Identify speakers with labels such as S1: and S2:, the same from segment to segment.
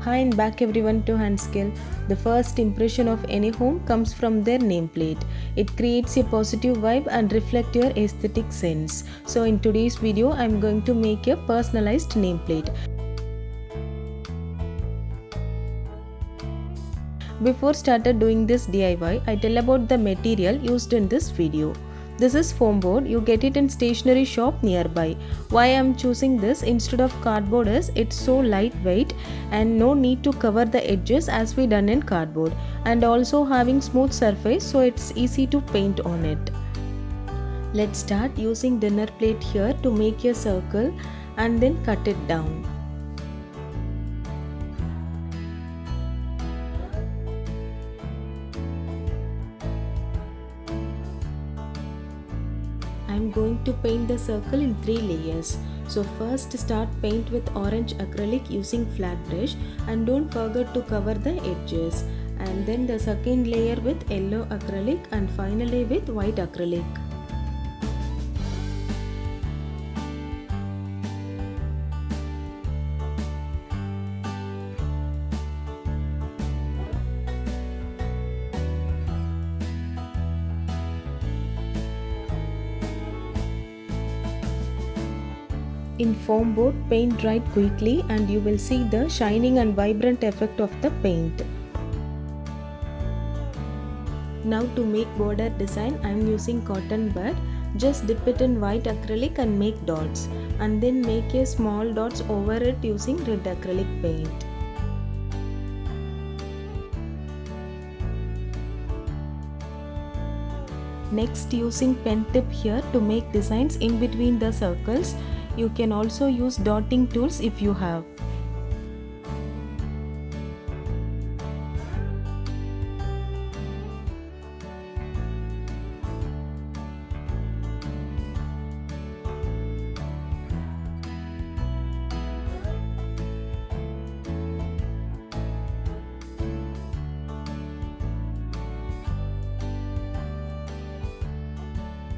S1: Hi and back everyone to HandSkill. The first impression of any home comes from their nameplate. It creates a positive vibe and reflects your aesthetic sense. So in today's video, I'm going to make a personalized nameplate. Before started doing this DIY, I tell about the material used in this video. This is foam board. You get it in stationery shop nearby. Why I am choosing this instead of cardboard is it's so lightweight and no need to cover the edges as we done in cardboard, and also having smooth surface so it's easy to paint on it. Let's start using dinner plate here to make a circle and then cut it down. I'm going to paint the circle in 3 layers. So first start paint with orange acrylic using flat brush and don't forget to cover the edges. And then the second layer with yellow acrylic and finally with white acrylic. In foam board, paint dried quickly and you will see the shining and vibrant effect of the paint. Now to make border design, I am using cotton bud. Just dip it in white acrylic and make dots, and then make a small dots over it using red acrylic paint. Next, using pen tip here to make designs in between the circles. You can also use dotting tools if you have.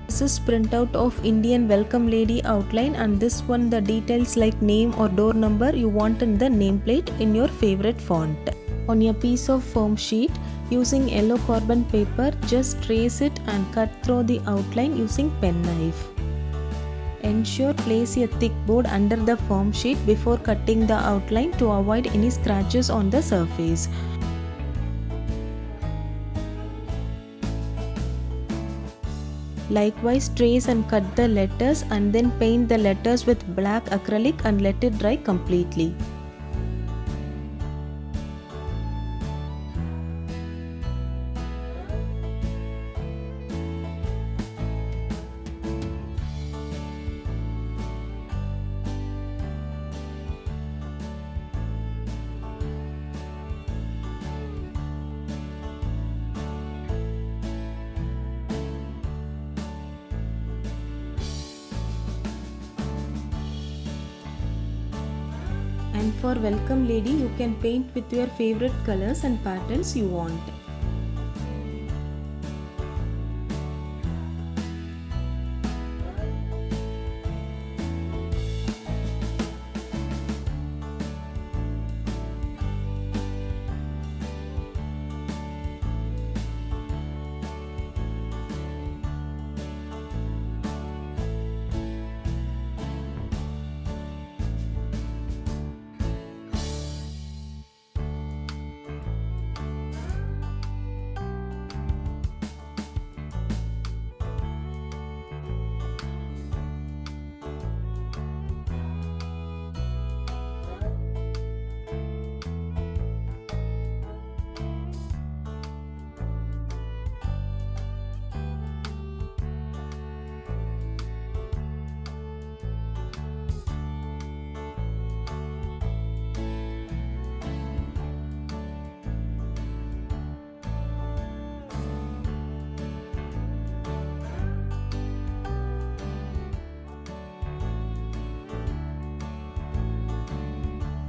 S1: This is printout of Indian welcome lady outline, and this one the details like name or door number you want in the nameplate in your favorite font. On a piece of foam sheet using yellow carbon paper, just trace it and cut through the outline using penknife. Ensure place a thick board under the foam sheet before cutting the outline to avoid any scratches on the surface. Likewise, trace and cut the letters and then paint the letters with black acrylic and let it dry completely. And for welcome lady, you can paint with your favorite colors and patterns you want.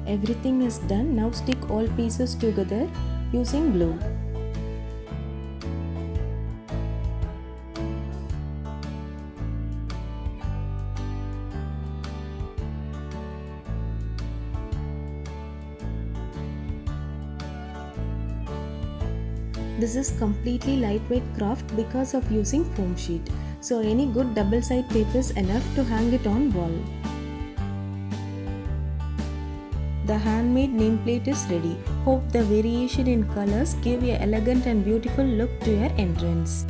S1: Everything is done. Now stick all pieces together using glue. This is completely lightweight craft because of using foam sheet. So any good double side tape is enough to hang it on wall. The handmade nameplate is ready. Hope the variation in colors give a elegant and beautiful look to your entrance.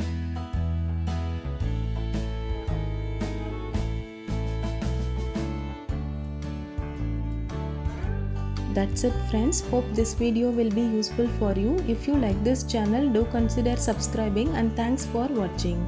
S1: That's it friends. Hope this video will be useful for you. If you like this channel, do consider subscribing, and thanks for watching.